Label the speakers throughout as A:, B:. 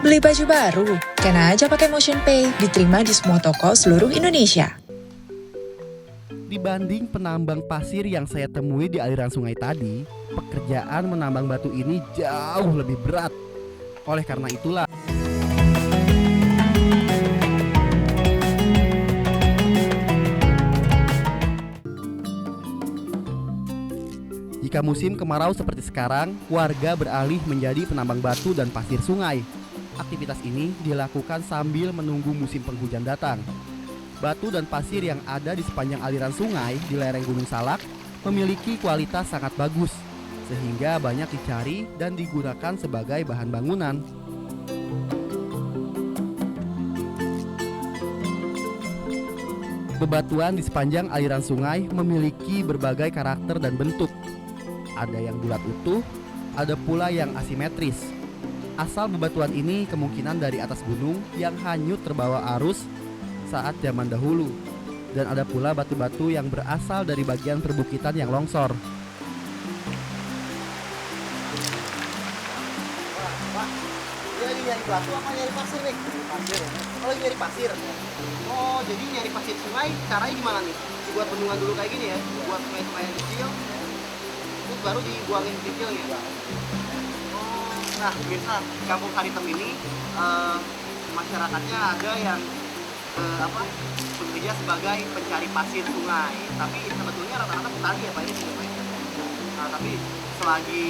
A: Beli baju baru? Kena aja pakai Motion Pay, diterima di semua toko seluruh Indonesia.
B: Dibanding penambang pasir yang saya temui di aliran sungai tadi, pekerjaan menambang batu ini jauh lebih berat. Oleh karena itulah, jika musim kemarau seperti sekarang, warga beralih menjadi penambang batu dan pasir sungai. Aktivitas ini dilakukan sambil menunggu musim penghujan datang. Batu dan pasir yang ada di sepanjang aliran sungai di lereng Gunung Salak memiliki kualitas sangat bagus, sehingga banyak dicari dan digunakan sebagai bahan bangunan. Bebatuan di sepanjang aliran sungai memiliki berbagai karakter dan bentuk. Ada yang bulat utuh, ada pula yang asimetris. Asal bebatuan ini kemungkinan dari atas gunung yang hanyut terbawa arus saat zaman dahulu. Dan ada pula batu-batu yang berasal dari bagian perbukitan yang longsor.
C: Pak, dia lagi nyari batu apa nyari pasir nih? Pasir. Oh, lagi nyari pasir. Oh, jadi nyari pasir sungai caranya gimana nih? Dibuat bendungan dulu kayak gini ya, buat sungai-sungai yang kecil, terus baru dibuangin kecilnya. Oh, nah, pemirsa, di Kampung Karitem ini masyarakatnya ada yang bekerja sebagai pencari pasir sungai. Tapi sebetulnya rata-rata petani ya Pak ini. Nah, tapi selagi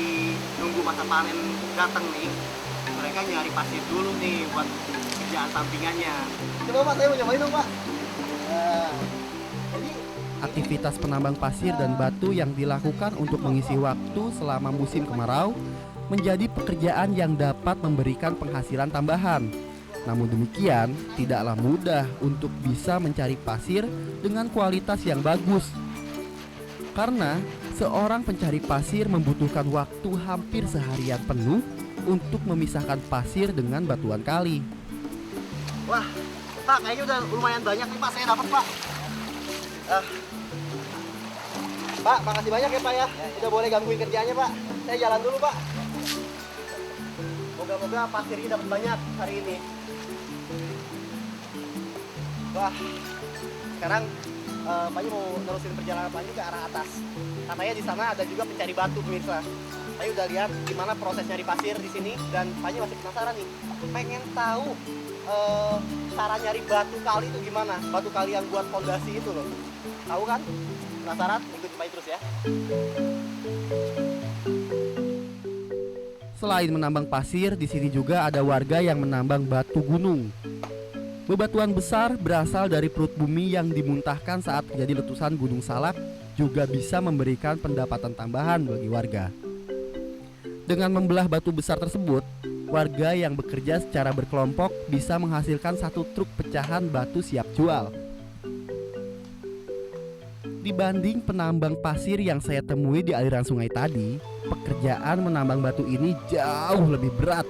C: nunggu masa panen datang nih, mereka nyari pasir dulu nih buat kerjaan sampingannya. Coba Pak, saya mau nyobain dong Pak. Jadi
B: Aktivitas penambang pasir dan batu yang dilakukan untuk mengisi waktu selama musim kemarau menjadi pekerjaan yang dapat memberikan penghasilan tambahan. Namun demikian, tidaklah mudah untuk bisa mencari pasir dengan kualitas yang bagus. Karena seorang pencari pasir membutuhkan waktu hampir seharian penuh untuk memisahkan pasir dengan batuan kali.
C: wah, Pak, kayaknya udah lumayan banyak nih Pak, saya dapat Pak. Pak, makasih banyak ya Pak ya. Udah boleh gangguin kerjaannya Pak. Saya jalan dulu Pak. Moga-moga pasirnya dapat banyak hari ini. Wah, sekarang Pak mau nerusin perjalanan Pak ke arah atas. Katanya di sana ada juga pencari batu pemirsa. Saya udah lihat gimana proses nyari pasir di sini dan Pak masih penasaran nih. Pengen tahu cara nyari batu kali itu gimana? Batu kali yang buat fondasi itu loh. Tahu kan? Penasaran? Ikutin Pak terus ya.
B: Selain menambang pasir, di sini juga ada warga yang menambang batu gunung. Bebatuan besar berasal dari perut bumi yang dimuntahkan saat terjadi letusan Gunung Salak juga bisa memberikan pendapatan tambahan bagi warga. Dengan membelah batu besar tersebut, warga yang bekerja secara berkelompok bisa menghasilkan 1 truk pecahan batu siap jual. Dibanding penambang pasir yang saya temui di aliran sungai tadi, pekerjaan menambang batu ini jauh lebih berat.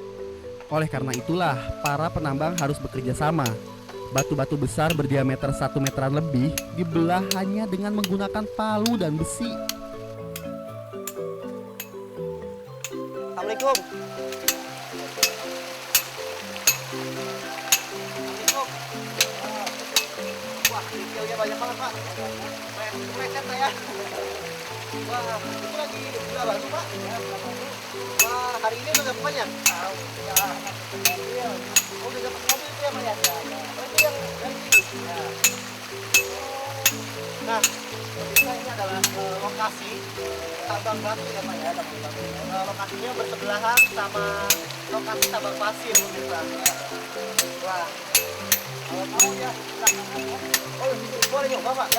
B: Oleh karena itulah, para penambang harus bekerja sama. Batu-batu besar berdiameter 1 meteran lebih dibelah hanya dengan menggunakan palu dan besi.
C: Assalamualaikum. Wah, detailnya banyak banget Pak. Keren saya. Wah, itu lagi udah batu Pak. Wah, hari ini udah dapat banyak. Oh, udah dapat mobil itu ya Pak ya? Oh, itu yang dari sini. Nah, pemirsa ini adalah lokasi tambang batu ya Pak ya. Lokasinya bersebelahan sama lokasi tambang pasir pemirsa. Wah, kalau mau ya silakan. Oh, boleh nyoba Pak.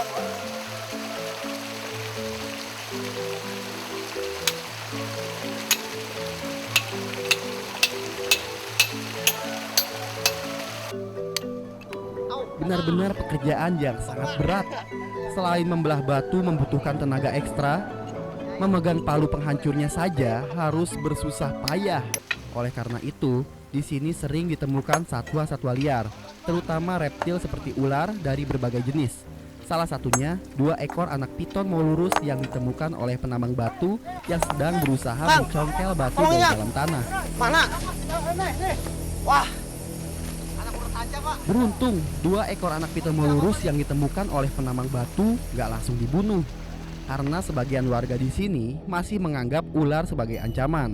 B: Benar-benar pekerjaan yang sangat berat. Selain membelah batu membutuhkan tenaga ekstra, memegang palu penghancurnya saja harus bersusah payah. Oleh karena itu, di sini sering ditemukan satwa-satwa liar, terutama reptil seperti ular dari berbagai jenis. Salah satunya 2 ekor anak piton molurus yang ditemukan oleh penambang batu yang sedang berusaha mencongkel batu dari dalam tanah.
C: Mana? Wah, anak ular sanca pak.
B: Beruntung, 2 ekor anak piton molurus yang ditemukan oleh penambang batu nggak langsung dibunuh. Karena sebagian warga di sini masih menganggap ular sebagai ancaman.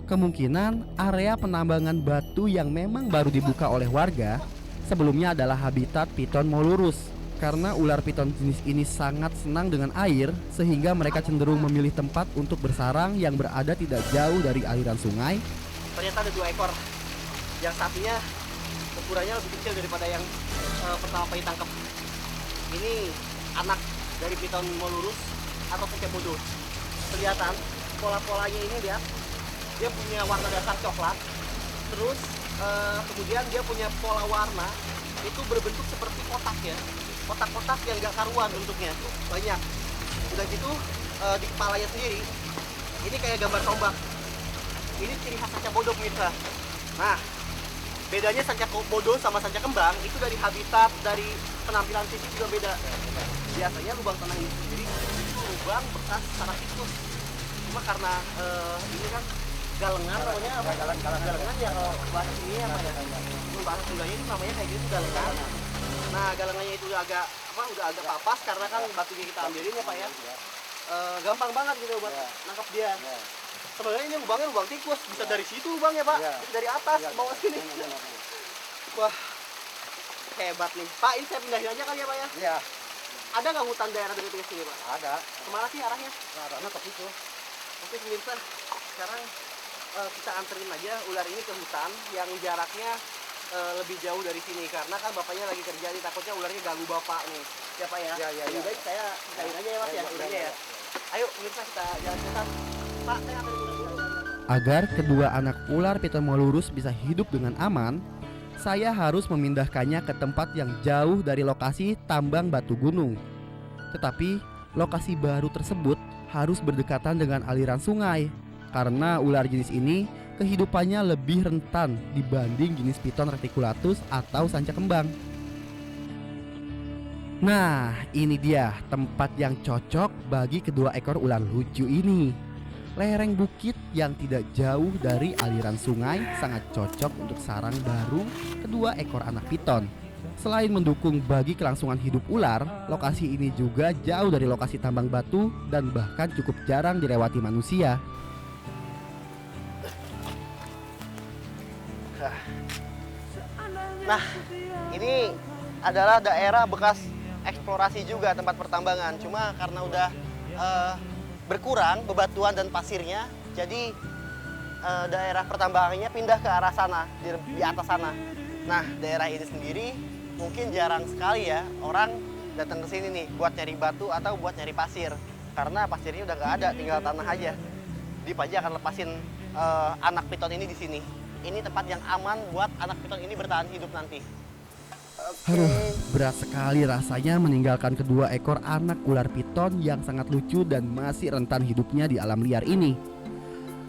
B: Kemungkinan area penambangan batu yang memang baru dibuka oleh warga sebelumnya adalah habitat piton molurus. Karena ular piton jenis ini sangat senang dengan air, sehingga mereka cenderung memilih tempat untuk bersarang yang berada tidak jauh dari aliran sungai.
C: Ternyata ada 2 ekor. Yang satunya ukurannya lebih kecil daripada yang pertama Pai tangkap. Ini anak dari piton molurus atau sanca bodoh. Kelihatan pola-polanya ini lihat. Dia punya warna dasar coklat. Terus kemudian dia punya pola warna itu berbentuk seperti kotak ya. Kotak-kotak yang gak karuan bentuknya, banyak. Udah gitu di kepalanya sendiri ini kayak gambar tombak. Ini ciri khas sanca bodoh pemirsa. Nah, bedanya sanca bodoh sama sanca kembang itu dari habitat, dari penampilan fisik juga beda. Biasanya lubang tanah ini sendiri itu lubang bekas saraf tikus. Cuma karena ini kan galengan namanya apa? Galengan ya kalau bahasa sini apa ya? Bahasa Sundanya itu namanya kayak gitu galengan. Nah, galengannya itu udah agak papas karena kan batunya kita ambilin ya Pak ya. Gampang banget gitu buat nangkap dia. Sebenarnya ini lubangnya lubang tikus, bisa dari situ lubangnya Pak, dari atas ke bawah sini. Wah, hebat nih Pak. Ini saya pindahin aja kali ya Pak ya.
D: Iya,
C: Ada nggak hutan daerah dari sini Pak?
D: ada.
C: Kemana sih arahnya?
D: Arahnya ke situ.
C: Oke pemirsa, sekarang kita anterin aja ular ini ke hutan yang jaraknya lebih jauh dari sini karena kan bapaknya lagi kerja nih, takutnya ularnya ganggu bapak nih ya Pak ya. Lebih baik saya pisahin aja ya Mas ya ularnya ya. Ayo pemirsa kita jalan ke hutan. Pak, saya anterin ular dulu.
B: Agar kedua anak ular piton molurus bisa hidup dengan aman, saya harus memindahkannya ke tempat yang jauh dari lokasi tambang batu gunung. Tetapi lokasi baru tersebut harus berdekatan dengan aliran sungai karena ular jenis ini kehidupannya lebih rentan dibanding jenis piton reticulatus atau sanca kembang. Nah, ini dia tempat yang cocok bagi kedua ekor ular lucu ini. Lereng bukit yang tidak jauh dari aliran sungai sangat cocok untuk sarang baru kedua ekor anak piton. Selain mendukung bagi kelangsungan hidup ular, lokasi ini juga jauh dari lokasi tambang batu dan bahkan cukup jarang dilewati manusia.
C: Nah, ini adalah daerah bekas eksplorasi juga tempat pertambangan. Cuma karena udah berkurang bebatuan dan pasirnya, jadi daerah pertambangannya pindah ke arah sana, di atas sana. Nah, daerah ini sendiri mungkin jarang sekali ya orang datang ke sini nih buat nyari batu atau buat nyari pasir. Karena pasirnya udah nggak ada, tinggal tanah aja. Dip aja akan lepasin anak piton ini di sini. Ini tempat yang aman buat anak piton ini bertahan hidup nanti.
B: Aduh, berat sekali rasanya meninggalkan kedua ekor anak ular piton yang sangat lucu dan masih rentan hidupnya di alam liar ini.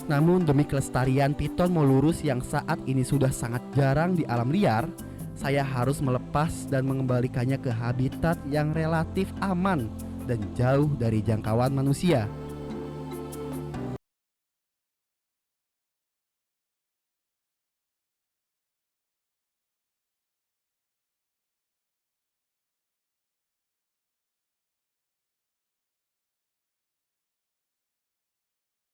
B: Namun demi kelestarian piton molurus yang saat ini sudah sangat jarang di alam liar, saya harus melepas dan mengembalikannya ke habitat yang relatif aman dan jauh dari jangkauan manusia.